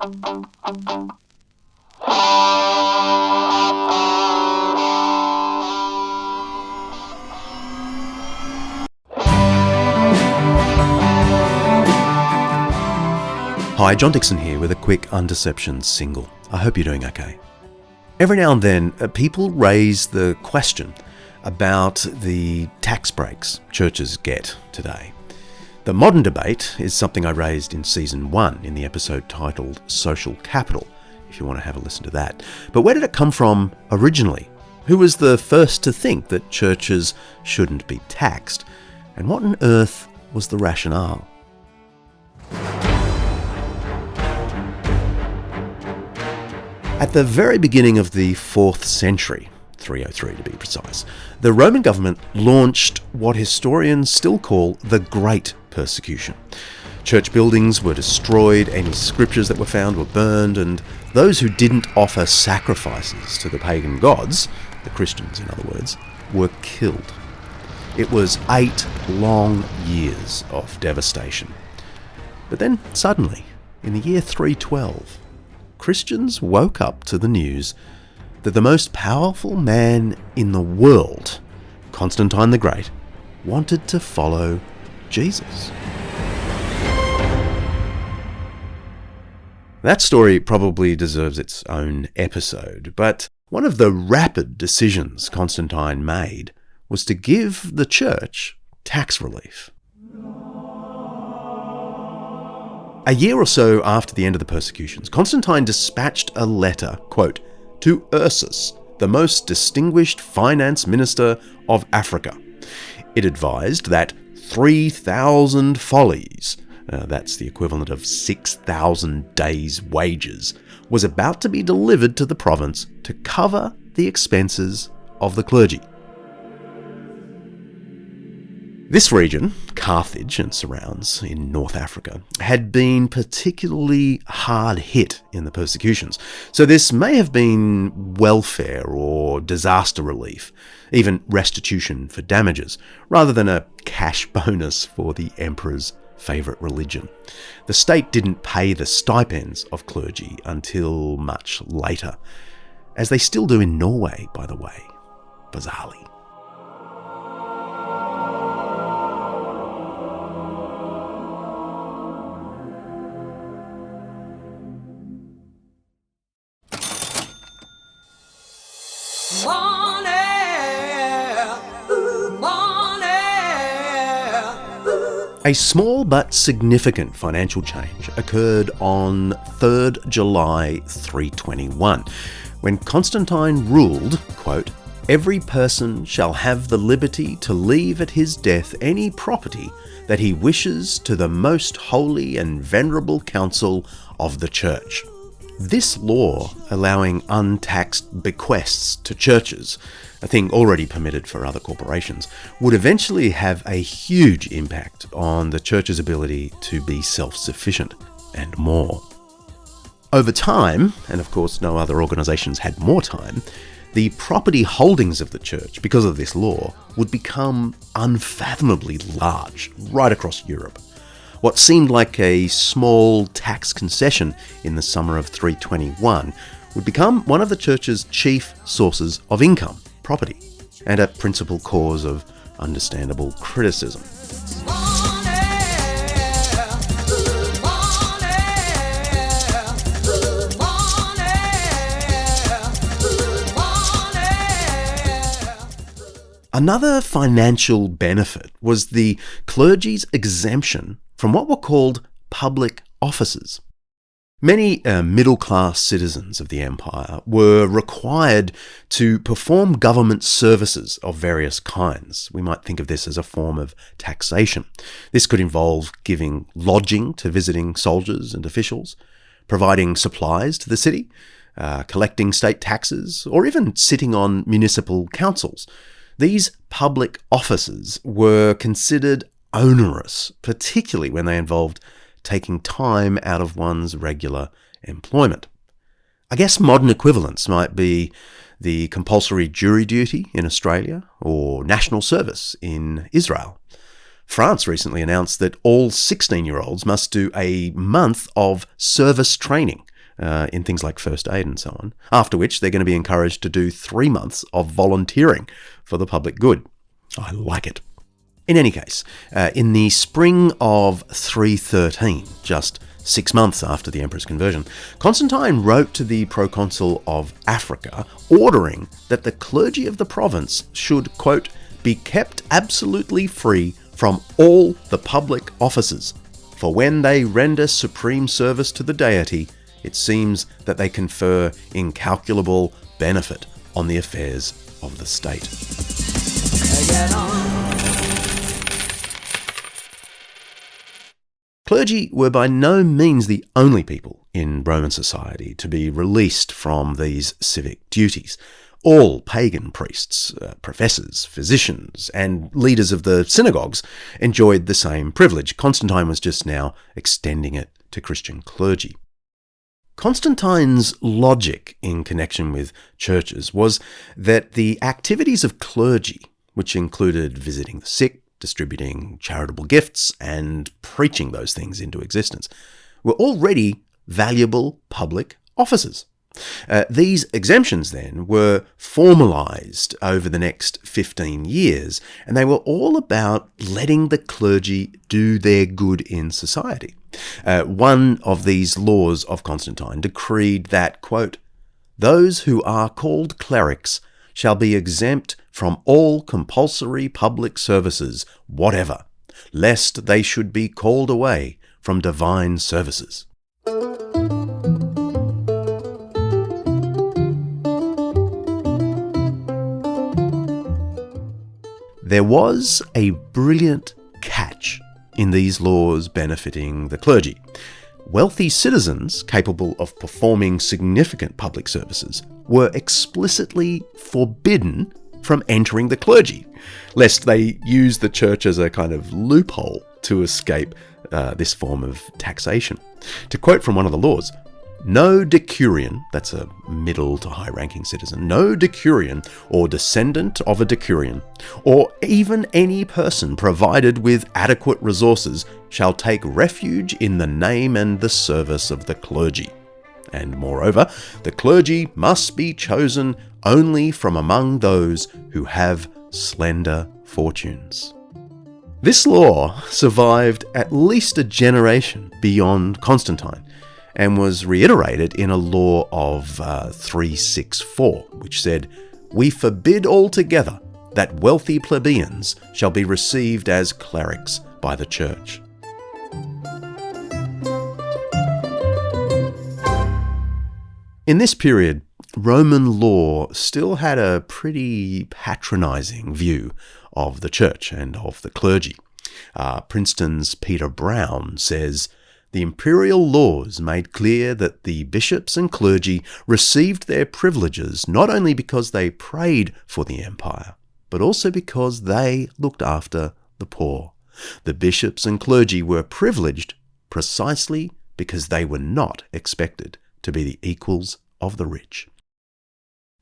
Hi, John Dixon here with a quick Undeception single. I hope you're doing okay. Every now and then, people raise the question about the tax breaks churches get today. The modern debate is something I raised in Season 1 in the episode titled Social Capital, if you want to have a listen to that. But where did it come from originally? Who was the first to think that churches shouldn't be taxed? And what on earth was the rationale? At the very beginning of the 4th century, 303 to be precise, the Roman government launched what historians still call the Great Persecution. Church buildings were destroyed, any scriptures that were found were burned, and those who didn't offer sacrifices to the pagan gods, the Christians in other words, were killed. It was 8 long years of devastation. But then suddenly, in the year 312, Christians woke up to the news that the most powerful man in the world, Constantine the Great, wanted to follow Jesus. That story probably deserves its own episode, but one of the rapid decisions Constantine made was to give the church tax relief. A year or so after the end of the persecutions, Constantine dispatched a letter, quote, to Ursus, the most distinguished finance minister of Africa. It advised that 3,000 follies, that's the equivalent of 6,000 days' wages, was about to be delivered to the province to cover the expenses of the clergy. This region, Carthage and surrounds in North Africa, had been particularly hard hit in the persecutions, so this may have been welfare or disaster relief, even restitution for damages, rather than a cash bonus for the emperor's favourite religion. The state didn't pay the stipends of clergy until much later, as they still do in Norway, by the way, bizarrely. A small but significant financial change occurred on 3rd July 321, when Constantine ruled, quote, "Every person shall have the liberty to leave at his death any property that he wishes to the most holy and venerable council of the church." This law, allowing untaxed bequests to churches, a thing already permitted for other corporations, would eventually have a huge impact on the church's ability to be self-sufficient and more. Over time, and of course no other organisations had more time, the property holdings of the church, because of this law, would become unfathomably large right across Europe. What seemed like a small tax concession in the summer of 321 would become one of the church's chief sources of income, property, and a principal cause of understandable criticism. Another financial benefit was the clergy's exemption from what were called public offices. Many middle-class citizens of the empire were required to perform government services of various kinds. We might think of this as a form of taxation. This could involve giving lodging to visiting soldiers and officials, providing supplies to the city, collecting state taxes, or even sitting on municipal councils. These public offices were considered onerous, particularly when they involved taking time out of one's regular employment. I guess modern equivalents might be the compulsory jury duty in Australia or national service in Israel. France recently announced that all 16-year-olds must do a month of service training, in things like first aid and so on, after which they're going to be encouraged to do 3 months of volunteering for the public good. I like it. In any case, in the spring of 313, just 6 months after the emperor's conversion, Constantine wrote to the proconsul of Africa ordering that the clergy of the province should, quote, be kept absolutely free from all the public offices, for when they render supreme service to the deity, it seems that they confer incalculable benefit on the affairs of the state. Clergy were by no means the only people in Roman society to be released from these civic duties. All pagan priests, professors, physicians, and leaders of the synagogues enjoyed the same privilege. Constantine was just now extending it to Christian clergy. Constantine's logic in connection with churches was that the activities of clergy, which included visiting the sick, distributing charitable gifts, and preaching those things into existence, were already valuable public offices. These exemptions then were formalised over the next 15 years, and they were all about letting the clergy do their good in society. One of these laws of Constantine decreed that, quote, those who are called clerics shall be exempt from all compulsory public services whatever, lest they should be called away from divine services. There was a brilliant catch in these laws benefiting the clergy. Wealthy citizens capable of performing significant public services were explicitly forbidden from entering the clergy, lest they use the church as a kind of loophole to escape this form of taxation. To quote from one of the laws, no decurion, that's a middle to high-ranking citizen, no decurion or descendant of a decurion, or even any person provided with adequate resources shall take refuge in the name and the service of the clergy. And moreover, the clergy must be chosen only from among those who have slender fortunes. This law survived at least a generation beyond Constantine, and was reiterated in a law of 364, which said, we forbid altogether that wealthy plebeians shall be received as clerics by the church. In this period, Roman law still had a pretty patronising view of the church and of the clergy. Princeton's Peter Brown says, the imperial laws made clear that the bishops and clergy received their privileges not only because they prayed for the empire, but also because they looked after the poor. The bishops and clergy were privileged precisely because they were not expected to be the equals of the rich.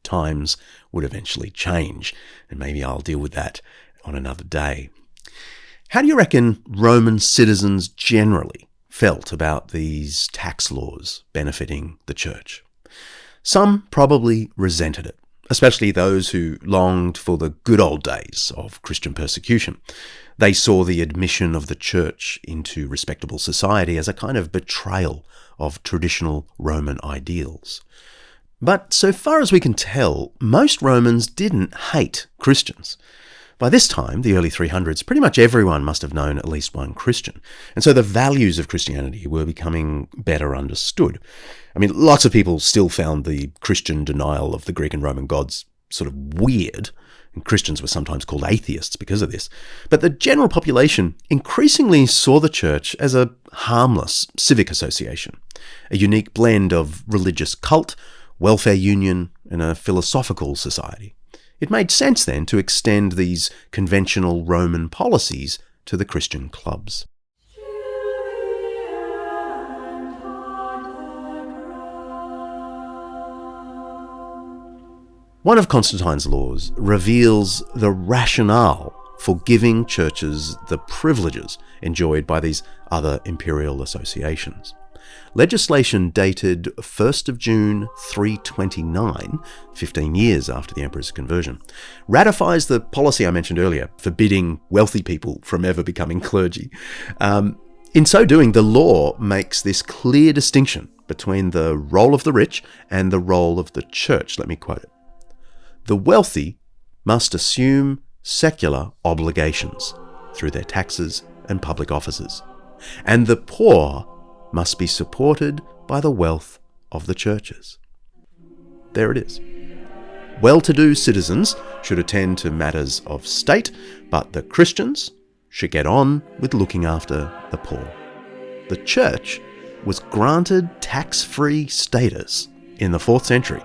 Times would eventually change, and maybe I'll deal with that on another day. How do you reckon Roman citizens generally felt about these tax laws benefiting the church? Some probably resented it, especially those who longed for the good old days of Christian persecution. They saw the admission of the church into respectable society as a kind of betrayal of traditional Roman ideals. But so far as we can tell, most Romans didn't hate Christians. By this time, the early 300s, pretty much everyone must have known at least one Christian. And so the values of Christianity were becoming better understood. I mean, lots of people still found the Christian denial of the Greek and Roman gods sort of weird, and Christians were sometimes called atheists because of this. But the general population increasingly saw the church as a harmless civic association, a unique blend of religious cult, welfare union, and a philosophical society. It made sense then to extend these conventional Roman policies to the Christian clubs. One of Constantine's laws reveals the rationale for giving churches the privileges enjoyed by these other imperial associations. Legislation dated 1st of June 329, 15 years after the emperor's conversion, ratifies the policy I mentioned earlier, forbidding wealthy people from ever becoming clergy. In so doing, the law makes this clear distinction between the role of the rich and the role of the church. Let me quote it. The wealthy must assume secular obligations through their taxes and public offices, and the poor must be supported by the wealth of the churches. There it is. Well-to-do citizens should attend to matters of state, but the Christians should get on with looking after the poor. The church was granted tax-free status in the 4th century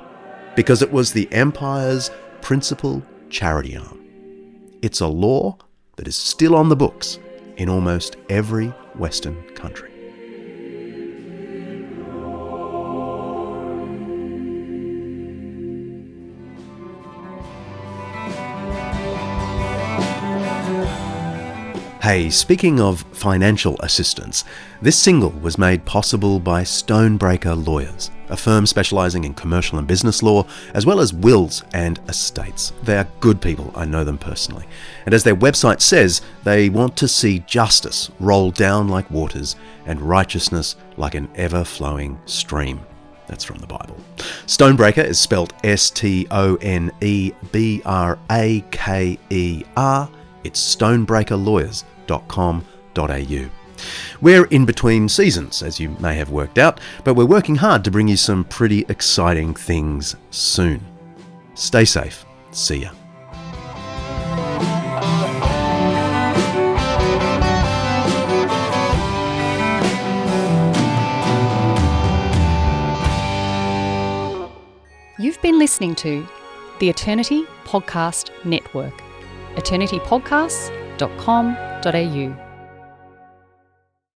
because it was the empire's principal charity arm. It's a law that is still on the books in almost every Western country. Hey, speaking of financial assistance, this single was made possible by Stonebreaker Lawyers, a firm specialising in commercial and business law, as well as wills and estates. They are good people, I know them personally. And as their website says, they want to see justice roll down like waters and righteousness like an ever-flowing stream. That's from the Bible. Stonebreaker is spelled Stonebraker. It's stonebreakerlawyers.com.au. We're in between seasons, as you may have worked out, but we're working hard to bring you some pretty exciting things soon. Stay safe. See ya. You've been listening to the Eternity Podcast Network. eternitypodcasts.com.au